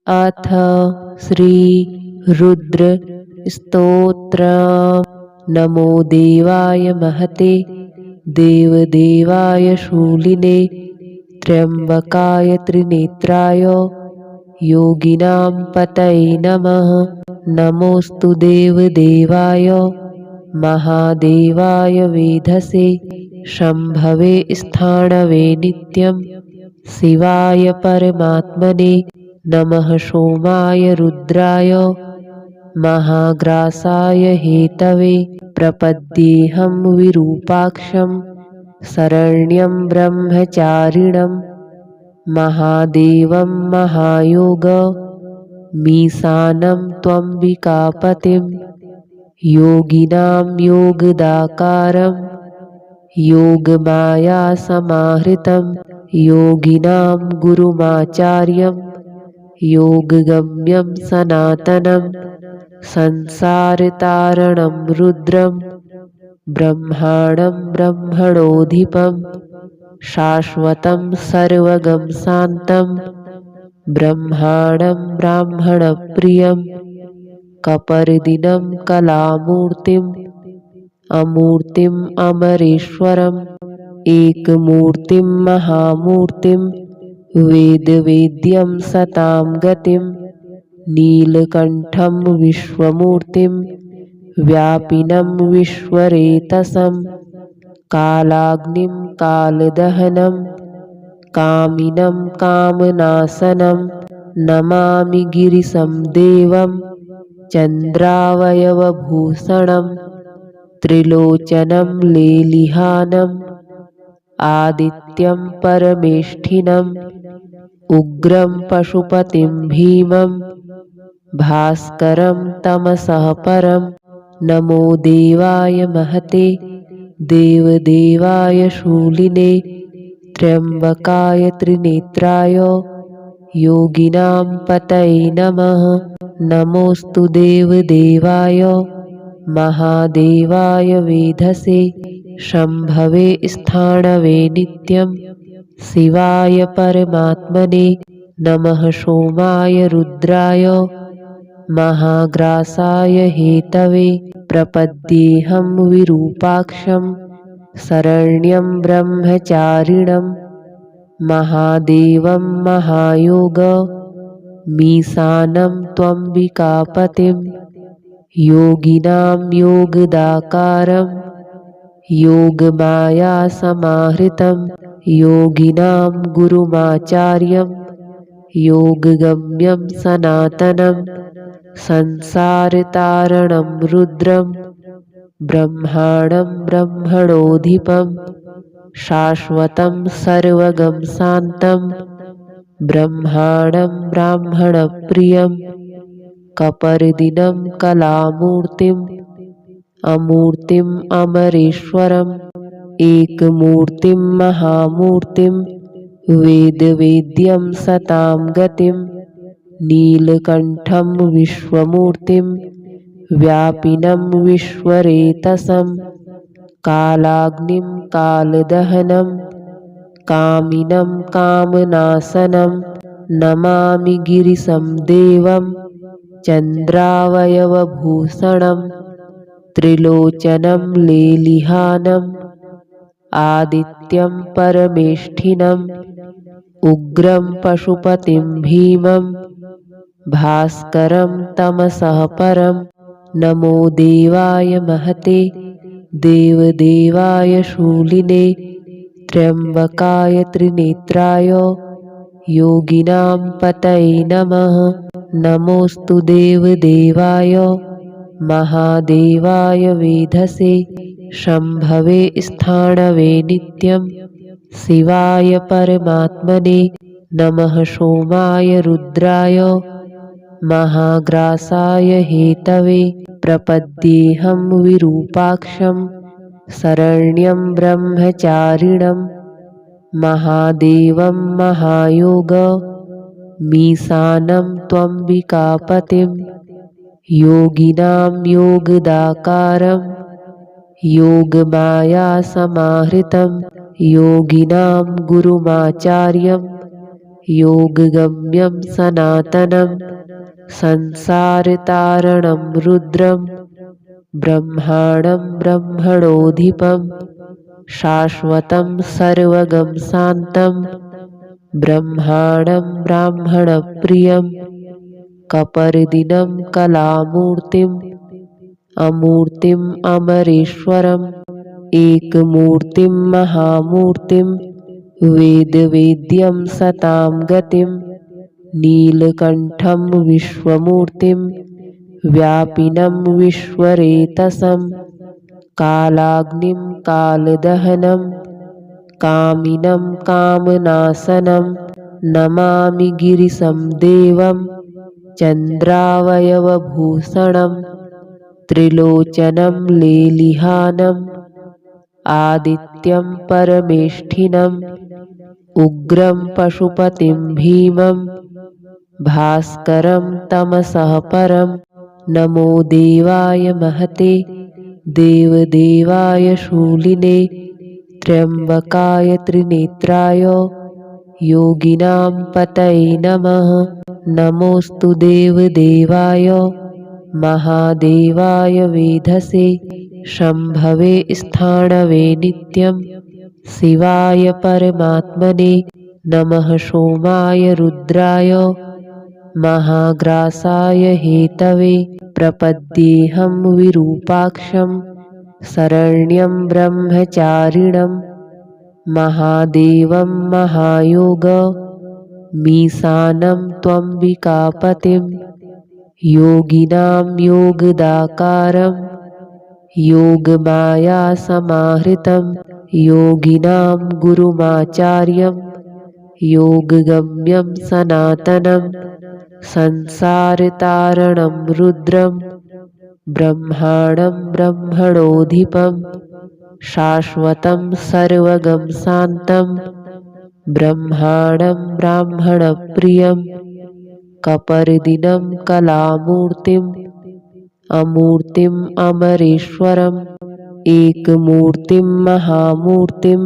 अथ श्री रुद्र स्तोत्र। नमो देवाय महते देवदेवाय शूलिने त्र्यंबकाय त्रिनेत्राय योगिनां पतये नमः। नमोस्तु देवदेवाय महादेवाय वेधसे शंभवे स्थाणवे नित्यं शिवाय परमात्मने नमः। सोमाय रुद्राय महाग्रासाय हेतवे प्रपद्येऽहं विरूपाक्षं शरण्यं ब्रह्मचारिणं महादेवं महायोगमीशानं त्वम्बिकापतिं योगिनां योगदाकारं योगमायासमाहृतं योगिनां गुरुमाचार्यं योगगम्यं सनातनं संसारतारणं रुद्रं ब्रह्माणं ब्रह्मणोऽधिपं शाश्वतं सर्वगं शान्तं ब्रह्माणं ब्राह्मणप्रियं कपर्दिनं कलामूर्तिम् अमूर्तिम् अमरेश्वरम् एकमूर्तिं महामूर्तिं वेदवेद्यं सतां गतिं नीलकण्ठं विश्वमूर्तिं व्यापिनं विश्वरेतसं कालाग्निं कालदहनं कामिनं कामनाशनं नमामि गिरिशं देवं चन्द्रावयवभूषणं त्रिलोचनं लेलिहानम् आदित्यं परमेष्ठिनम् उग्रं पशुपतिं भीमं भास्करं तमसः परं। नमो देवाय महते देवदेवाय शूलिने त्र्यंबकाय त्रिनेत्राय योगिनां पतये नमः। नमोस्तु देवदेवाय महादेवाय वेधसे शंभवे स्थाणवे नित्यं शिवाय परमात्मने नमः। सोमाय रुद्राय महाग्रासाय हेतवे प्रपद्येऽहं विरूपाक्षं शरण्यं ब्रह्मचारिणं महादेवं महायोगमीशानं त्वम्बिकापतिं योगिनां योगदाकारं योगमायासमाहृतं योगिनां गुरुमाचार्यं योगगम्यं सनातनं संसारतारणं रुद्रं ब्रह्माणं ब्रह्मणोऽधिपं शाश्वतं सर्वगं शान्तं ब्रह्माणं ब्राह्मणप्रियं कपर्दिनं कलामूर्तिम् अमूर्तिम् अमरेश्वरम् एकमूर्तिं महामूर्तिं वेदवेद्यं सतां गतिं नीलकण्ठं विश्वमूर्तिं व्यापिनं विश्वरेतसं कालाग्निं कालदहनं कामिनं कामनाशनं नमामि गिरिशं देवं चन्द्रावयवभूषणं त्रिलोचनं लेलिहानम् आदित्यं परमेष्ठिनम् उग्रं पशुपतिं भीमं भास्करं तमसः परं। नमो देवाय महते देवदेवाय शूलिने त्र्यंबकाय त्रिनेत्राय योगिनां पतये नमः। नमोस्तु देवदेवाय महादेवाय वेधसे शंभवे स्थाणवे नित्यं शिवाय परमात्मने नमः। सोमाय रुद्राय महाग्रासाय हेतवे प्रपद्येऽहं विरूपाक्षं शरण्यं ब्रह्मचारिणं महादेवं महायोगमीशानं त्वम्बिकापतिं योगिनां योगदाकारं योगमायासमाहृतं योगिनां गुरुमाचार्यं योगगम्यं सनातनं संसारतारणं रुद्रं ब्रह्माणं ब्रह्मणोऽधिपं शाश्वतं सर्वगं शान्तं ब्रह्माणं ब्राह्मणप्रियं कपर्दिनं कलामूर्तिम् अमूर्तिम् अमरेश्वरम् एकमूर्तिं महामूर्तिं वेदवेद्यं सतां गतिं नीलकण्ठं विश्वमूर्तिं व्यापिनं विश्वरेतसं कालाग्निं कालदहनं कामिनं कामनाशनं नमामि गिरिशं देवं चन्द्रावयवभूषणं त्रिलोचनं लेलिहानम् आदित्यं परमेष्ठिनम् उग्रं पशुपतिं भीमं भास्करं तमसः परं नमो देवाय महते देवदेवाय शूलिने त्र्यम्बकाय त्रिनेत्राय योगिनां पतये नमः। नमोऽस्तु देवदेवाय महादेवाय वेधसे शम्भवे स्थाणवे नित्यं शिवाय परमात्मने नमः। सोमाय रुद्राय महाग्रासाय हेतवे प्रपद्येऽहं विरूपाक्षं शरण्यं ब्रह्मचारिणं महादेवं महायोगमीशानं त्वम्बिकापतिं योगिनां योगदाकारं योगमायासमाहृतं योगिनां गुरुमाचार्यं योगगम्यं सनातनं संसारतारणं रुद्रं ब्रह्माणं ब्रह्मणोऽधिपं शाश्वतं सर्वगं शान्तं ब्रह्माणं ब्राह्मणप्रियं कपर्दिनं कलामूर्तिम् अमूर्तिम् अमरेश्वरम् एकमूर्तिं महामूर्तिं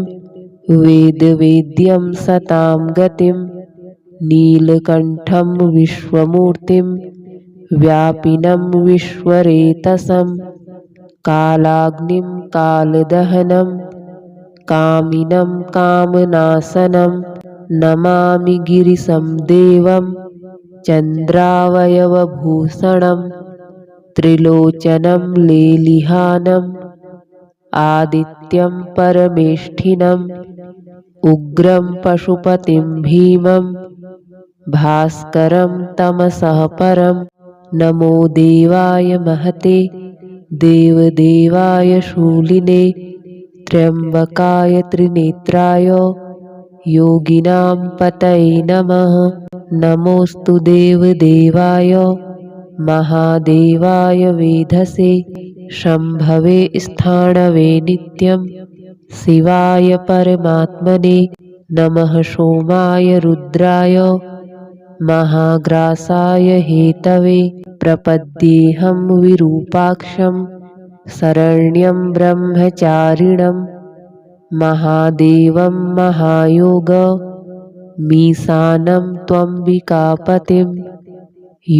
वेदवेद्यं सतां गतिं नीलकण्ठं विश्वमूर्तिं व्यापिनं विश्वरेतसं कालाग्निं कालदहनं कामिनं कामनाशनं नमामि गिरिशं देवं चन्द्रावयवभूषणं त्रिलोचनं लेलिहानम् आदित्यं परमेष्ठिनम् उग्रं पशुपतिं भीमं भास्करं तमसः परं नमो देवाय महते देवदेवाय शूलिने त्र्यम्बकाय त्रिनेत्राय योगिनां पतये नमः। नमोऽस्तु देवदेवाय महादेवाय वेधसे शम्भवे स्थाणवे नित्यं शिवाय परमात्मने नमः। सोमाय रुद्राय महाग्रासाय हेतवे प्रपद्येऽहं विरूपाक्षं शरण्यं ब्रह्मचारिणं महादेवं महायोगमीशानं त्वम्बिकापतिं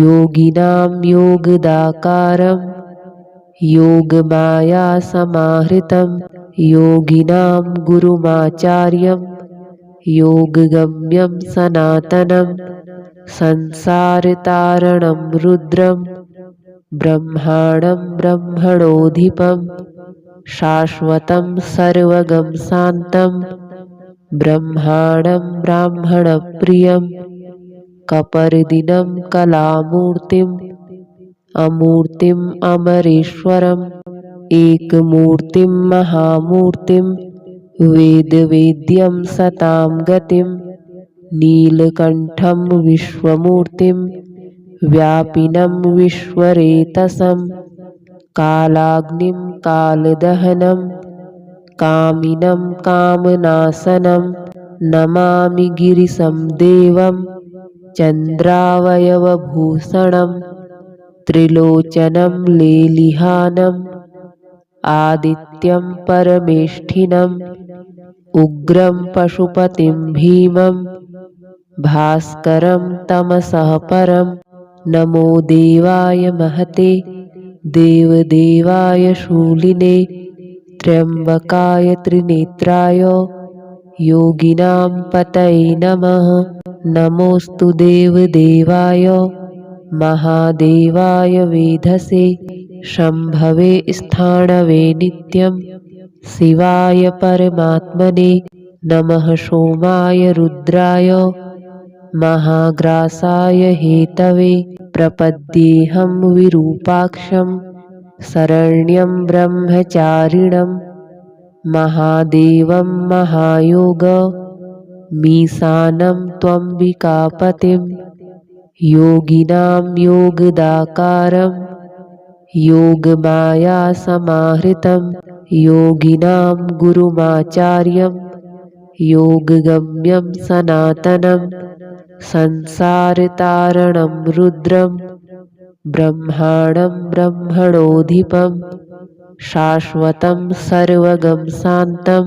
योगिनां योगदाकारं योगमायासमाहृतं योगिनां गुरुमाचार्यं योगगम्यं सनातनं संसारतारणं रुद्रं ब्रह्माणं ब्रह्मणोऽधिपं शाश्वतं सर्वगं शान्तं ब्रह्माणं ब्राह्मणप्रियं कपर्दिनं कलामूर्तिम् अमूर्तिम् अमरेश्वरम् एकमूर्तिं महामूर्तिं वेदवेद्यं सतां गतिं नीलकण्ठं विश्वमूर्तिं व्यापिनं विश्वरेतसं कालाग्निं कालदहनं कामिनं कामनाशनं नमामि गिरिशं देवं चन्द्रावयवभूषणं त्रिलोचनं लेलिहानम् आदित्यं परमेष्ठिनम् उग्रं पशुपतिं भीमं भास्करं तमसः परं। नमो देवाय महते देवदेवाय शूलिने त्र्यम्बकाय त्रिनेत्राय योगिनां पतये नमः। नमोऽस्तु देवदेवाय महादेवाय वेधसे शम्भवे स्थाणवे नित्यं शिवाय परमात्मने नमः। सोमाय रुद्राय महाग्रासाय हेतवे प्रपद्येऽहं विरूपाक्षं शरण्यं ब्रह्मचारिणं महादेवं महायोगमीशानं त्वम्बिकापतिं योगिनां योगदाकारं योगमायासमाहृतं योगिनां गुरुमाचार्यं योगगम्यं सनातनं संसारतारणं रुद्रं ब्रह्माणं ब्रह्मणोऽधिपं शाश्वतं सर्वगं शान्तं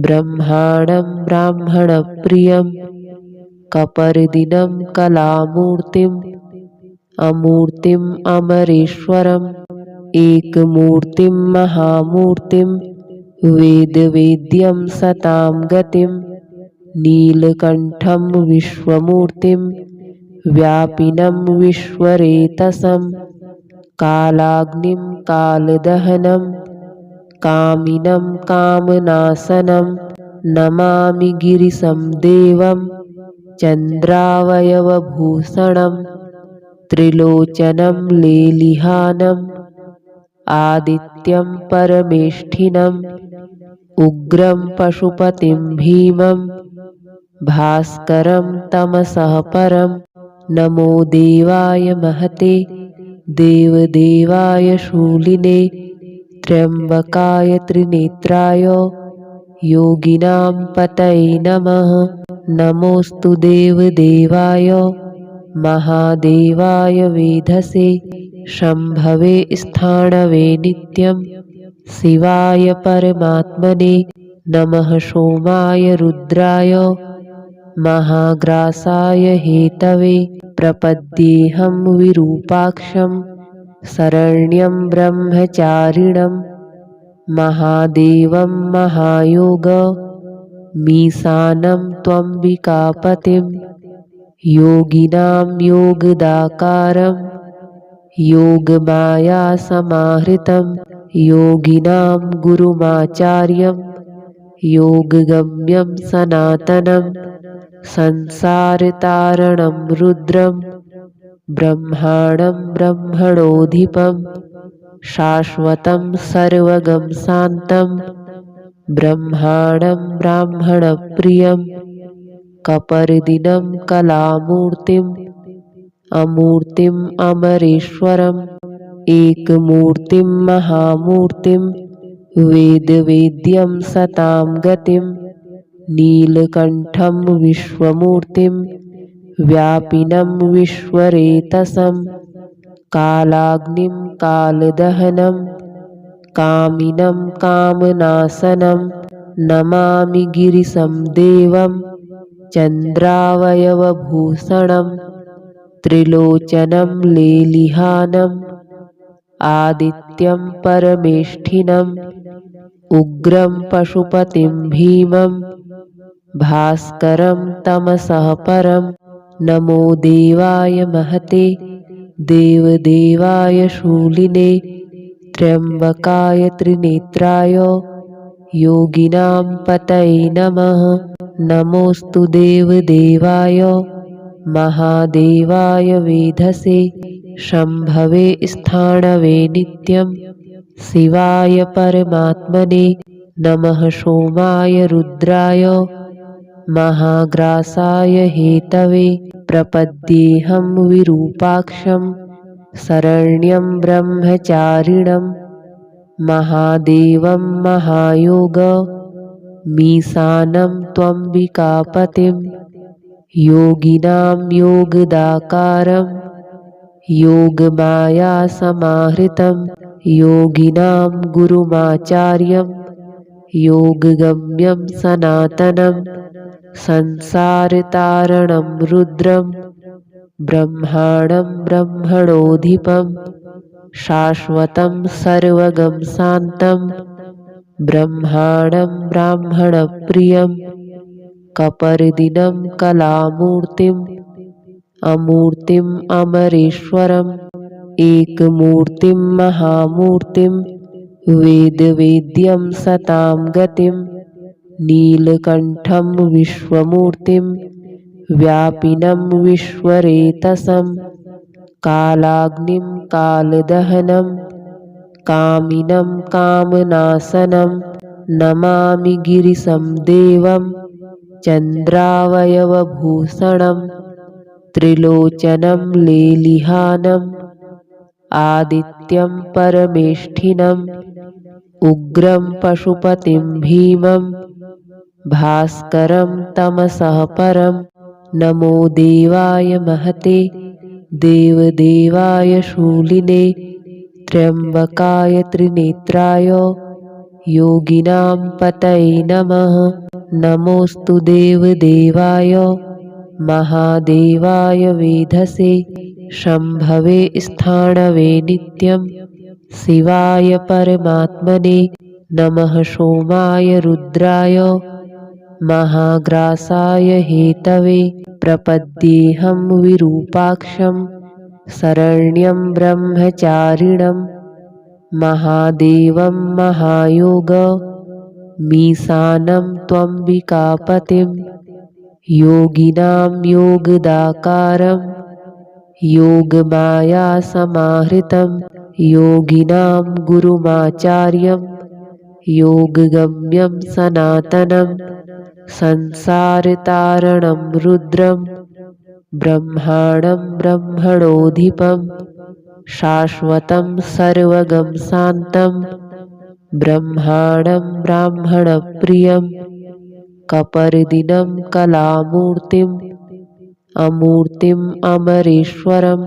ब्रह्माणं ब्राह्मणप्रियं कपर्दिनं कलामूर्तिम् अमूर्तिम् अमरेश्वरम् एकमूर्तिं महामूर्तिं वेदवेद्यं सतां गतिं नीलकण्ठं विश्वमूर्तिं व्यापिनं विश्वरेतसं कालाग्निं कालदहनं कामिनं कामनाशनं नमामि गिरिशं देवं चन्द्रावयवभूषणं त्रिलोचनं लेलिहानम् आदित्यं परमेष्ठिनम् उग्रं पशुपतिं भीमं भास्करं तमसः परं। नमो देवाय महते देवदेवाय शूलिने त्र्यम्बकाय त्रिनेत्राय योगिनां पतये नमः। नमोऽस्तु देवदेवाय महादेवाय वेधसे शम्भवे स्थाणवे नित्यं शिवाय परमात्मने नमः। सोमाय रुद्राय महाग्रासाय हेतवे प्रपद्येऽहं विरूपाक्षं शरण्यं ब्रह्मचारिणं महादेवं महायोगमीशानं त्वम्बिकापतिं योगिनां योगदाकारं योगमायासमाहृतं योगिनां गुरुमाचार्यं योगगम्यं सनातनं संसारतारणं रुद्रं ब्रह्माणं ब्रह्मणोऽधिपं शाश्वतं सर्वगं शान्तं ब्रह्माणं ब्राह्मणप्रियं कपर्दिनं कलामूर्तिम् अमूर्तिम् अमरेश्वरम् एकमूर्तिं महामूर्तिं वेदवेद्यं सतां गतिं नीलकण्ठं विश्वमूर्तिं व्यापिनं विश्वरेतसं कालाग्निं कालदहनं कामिनं कामनाशनं नमामि गिरिशं देवं चन्द्रावयवभूषणं त्रिलोचनं लेलिहानम् आदित्यं परमेष्ठिनम् उग्रं पशुपतिं भीमं भास्करं तमसः परं। नमो देवाय महते देवदेवाय शूलिने त्र्यम्बकाय त्रिनेत्राय योगिनां पतये नमः। नमोऽस्तु देवदेवाय महादेवाय वेधसे शम्भवे स्थाणवे नित्यं शिवाय परमात्मने नमः। सोमाय रुद्राय महाग्रासाय हेतवे प्रपद्येऽहं विरूपाक्षं शरण्यं ब्रह्मचारिणं महादेवं महायोगमीशानं त्वम्बिकापतिं योगिनां योगदाकारं योगमायासमाहृतं योगिनां गुरुमाचार्यं योगगम्यं सनातनं संसारतारणं रुद्रं ब्रह्माणं ब्रह्मणोऽधिपं शाश्वतं सर्वगं शान्तं ब्रह्माणं ब्राह्मणप्रियं कपर्दिनं कलामूर्तिम् अमूर्तिम् अमरेश्वरम् एकमूर्तिं महामूर्तिं वेदवेद्यं सतां गतिं नीलकण्ठं विश्वमूर्तिं व्यापिनं विश्वरेतसं कालाग्निं कालदहनं कामिनं कामनाशनं नमामि गिरिशं देवं चन्द्रावयवभूषणं त्रिलोचनं लेलिहानम् आदित्यं परमेष्ठिनम् उग्रं पशुपतिं भीमं भास्करं तमसः परं नमो देवाय महते देवदेवाय शूलिने त्र्यम्बकाय त्रिनेत्राय योगिनां पतये नमः। नमोऽस्तु देवदेवाय महादेवाय वेधसे शम्भवे स्थाणवे नित्यं शिवाय परमात्मने नमः। सोमाय रुद्राय महाग्रासाय हेतवे प्रपद्येऽहं विरूपाक्षं शरण्यं ब्रह्मचारिणं महादेवं महायोगमीशानं त्वम्बिकापतिं योगिनां योगदाकारं योगमायासमाहृतं योगिनां गुरुमाचार्यं योगगम्यं सनातनं संसारतारणं रुद्रं ब्रह्माणं ब्रह्मणोऽधिपं शाश्वतं सर्वगं शान्तं ब्रह्माणं ब्राह्मणप्रियं कपर्दिनं कलामूर्तिम् अमूर्तिम् अमरेश्वरम्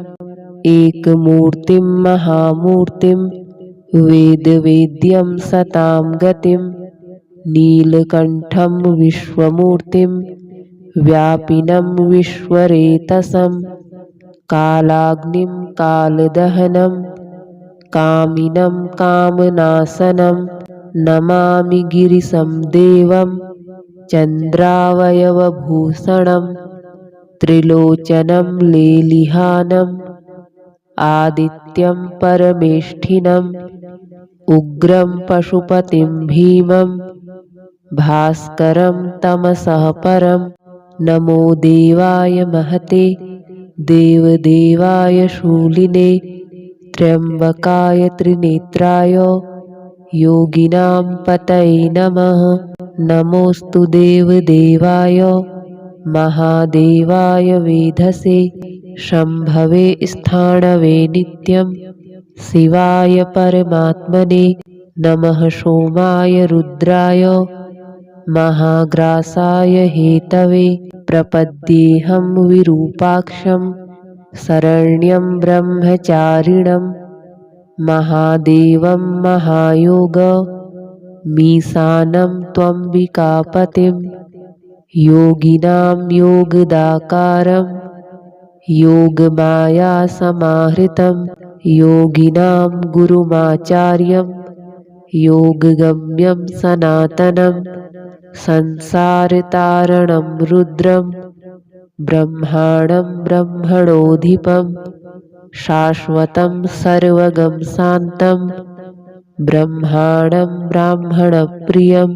एकमूर्तिं महामूर्तिं वेदवेद्यं सतां गतिं नीलकण्ठं विश्वमूर्तिं व्यापिनं विश्वरेतसं कालाग्निं कालदहनं कामिनं कामनाशनं नमामि गिरिशं देवं चन्द्रावयवभूषणं त्रिलोचनं लेलिहानम् आदित्यं परमेष्ठिनम् उग्रं पशुपतिं भीमं भास्करं तमसः परं नमो देवाय महते देवदेवाय शूलिने त्र्यम्बकाय त्रिनेत्राय योगिनां पतये नमः। नमोऽस्तु देवदेवाय महादेवाय वेधसे शम्भवे स्थाणवे नित्यं शिवाय परमात्मने नमः। सोमाय रुद्राय महाग्रासाय हेतवे प्रपद्येऽहं विरूपाक्षं शरण्यं ब्रह्मचारिणं महादेवं महायोगमीशानं त्वम्बिकापतिं योगिनां योगदाकारं योगमायासमाहृतं योगिनां गुरुमाचार्यं योगगम्यं सनातनं संसारतारणं रुद्रं ब्रह्माणं ब्रह्मणोऽधिपं शाश्वतं सर्वगं शान्तं ब्रह्माणं ब्राह्मणप्रियं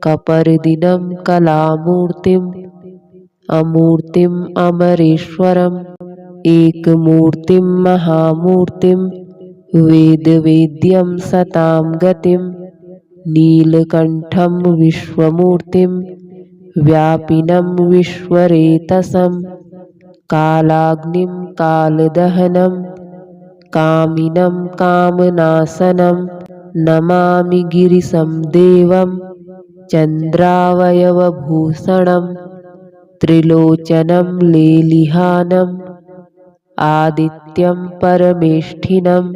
कपर्दिनं कलामूर्तिम् अमूर्तिम् अमरेश्वरम् एकमूर्तिं महामूर्तिं वेदवेद्यं सतां गतिं नीलकण्ठं विश्वमूर्तिं व्यापिनं विश्वरेतसं कालाग्निं कालदहनं कामिनं कामनाशनं नमामि गिरिशं देवं चन्द्रावयवभूषणं त्रिलोचनं लेलिहानम् आदित्यं परमेष्ठिनम्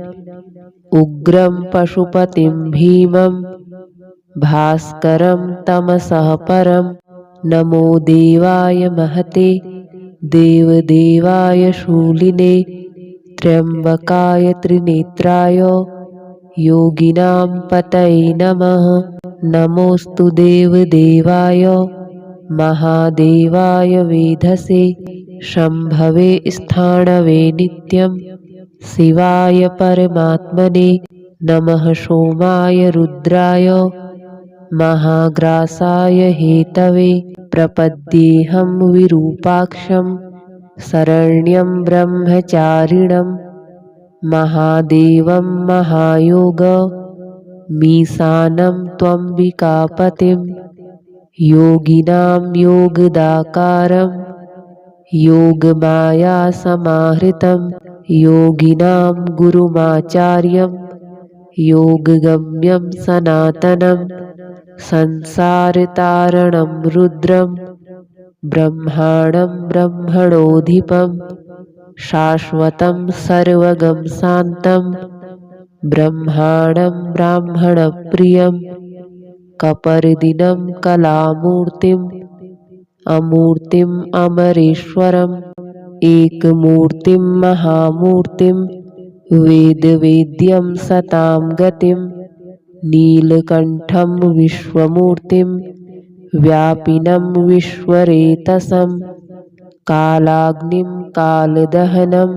उग्रं पशुपतिं भीमं भास्करं तमसः परं। नमो देवाय महते देवदेवाय शूलिने त्र्यम्बकाय त्रिनेत्राय योगिनां पतये नमः। नमोऽस्तु देवदेवाय महादेवाय वेधसे शम्भवे स्थाणवे नित्यं शिवाय परमात्मने। नमः सोमाय रुद्राय महाग्रासाय हेतवे प्रपद्येऽहं विरूपाक्षं शरण्यं ब्रह्मचारिणं महादेवं महायोगमीशानं त्वम्बिकापतिं योगिनां योगदाकारं योगमायासमाहृतं योगिनां गुरुमाचार्यं योगगम्यं सनातनं संसारतारणं रुद्रं ब्रह्माणं ब्रह्मणोऽधिपं शाश्वतं सर्वगं शान्तं ब्रह्माणं ब्राह्मणप्रियं कपर्दिनं कलामूर्तिम् अमूर्तिम् अमरेश्वरम् एकमूर्तिं महामूर्तिं वेदवेद्यं सतां गतिं नीलकण्ठं विश्वमूर्तिं व्यापिनं विश्वरेतसं कालाग्निं कालदहनं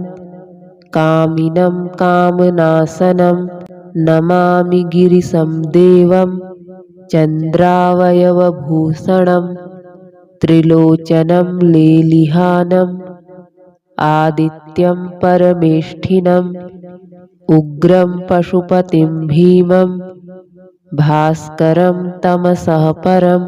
कामिनं कामनाशनं नमामि गिरिशं देवं चन्द्रावयवभूषणं त्रिलोचनं लेलिहानम् आदित्यं परमेष्ठिनम् उग्रं पशुपतिं भीमं भास्करं तमसः परम्।